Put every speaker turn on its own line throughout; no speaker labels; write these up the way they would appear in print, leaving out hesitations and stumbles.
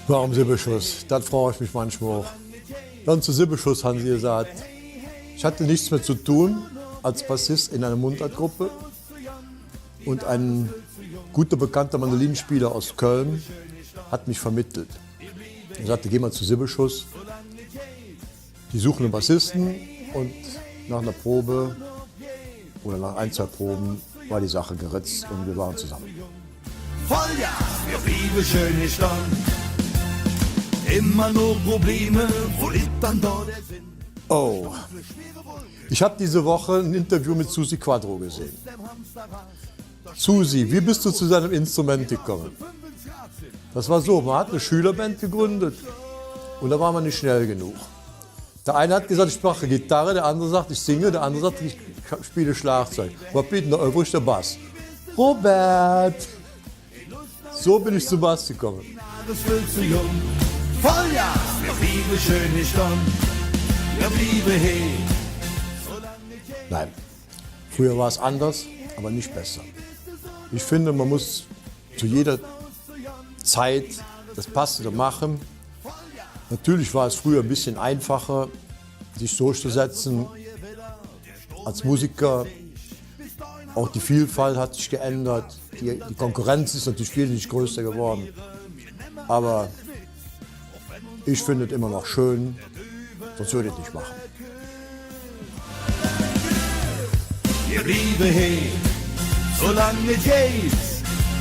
Warum Sibbeschuss? Das frage ich mich manchmal auch. Dann zu Sibbeschuss haben sie gesagt, ich hatte nichts mehr zu tun als Bassist in einer Mundartgruppe und ein guter bekannter Mandolinenspieler aus Köln hat mich vermittelt. Er sagte, geh mal zu Sibbeschuss, die suchen einen Bassisten und nach einer Probe oder nach ein, zwei Proben war die Sache geritzt und wir waren zusammen.
Vollgas, wir blieben schön nicht lang. Immer nur Probleme, wo liegt dann da der Sinn?
Oh, ich habe diese Woche ein Interview mit Susi Quadro gesehen. Susi, wie bist du zu deinem Instrument gekommen? Das war so, man hat eine Schülerband gegründet und da war man nicht schnell genug. Der eine hat gesagt, ich mache Gitarre, der andere sagt, ich singe, der andere sagt, ich spiele Schlagzeug. Was bieten da, wo ist der Bass? Robert! So bin ich zu Bass gekommen.
Das wird zu jung. Vollgas, wir blieben schön nicht lang. Wir blieben hey.
Nein, früher war es anders, aber nicht besser. Ich finde, man muss zu jeder Zeit das Passende machen. Natürlich war es früher ein bisschen einfacher, sich durchzusetzen als Musiker. Auch die Vielfalt hat sich geändert. Die Konkurrenz ist natürlich wesentlich größer geworden. Aber ich finde es immer noch schön, sonst würde ich es nicht machen.
Wir blieben hey, solange es geht.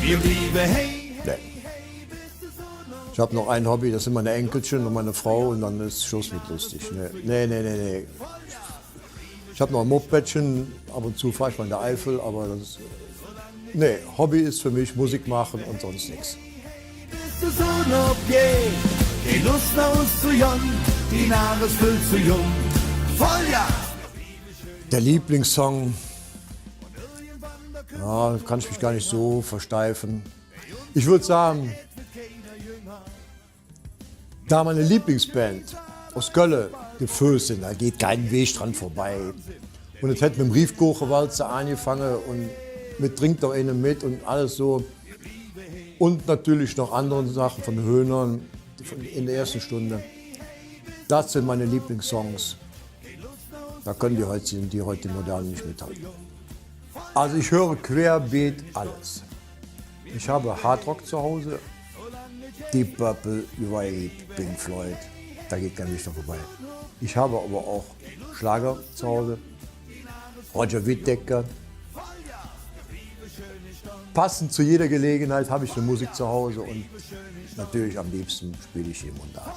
Wir blieben hey.
Nee. Ich habe noch ein Hobby, das sind meine Enkelchen und meine Frau und dann ist Schluss mit lustig. Nee. Ich habe noch ein Mopedchen, ab und zu fahre ich mal in der Eifel, aber das ist, nee, Hobby ist für mich Musik machen und sonst nichts.
Bist du so noch je? Die Lust nach uns zu jung, die Nahrung viel zu jung. Vollgas!
Der Lieblingssong, ja, kann ich mich gar nicht so versteifen. Ich würde sagen, da meine Lieblingsband aus Köln geföst sind, da geht kein Weg dran vorbei. Und es hätte mit dem Briefkocherwalzer angefangen und mit Trinkt doch eine mit und alles so. Und natürlich noch andere Sachen von Höhnern in der ersten Stunde. Das sind meine Lieblingssongs. Da können die heute Modernen nicht mithalten. Also ich höre querbeet alles. Ich habe Hardrock zu Hause, Deep Purple, UI, Pink Floyd, da geht kein Weg dran vorbei. Ich habe aber auch Schlager zu Hause, Roger Whittaker. Passend zu jeder Gelegenheit habe ich eine Musik zu Hause und natürlich am liebsten spiele ich hier Mundart.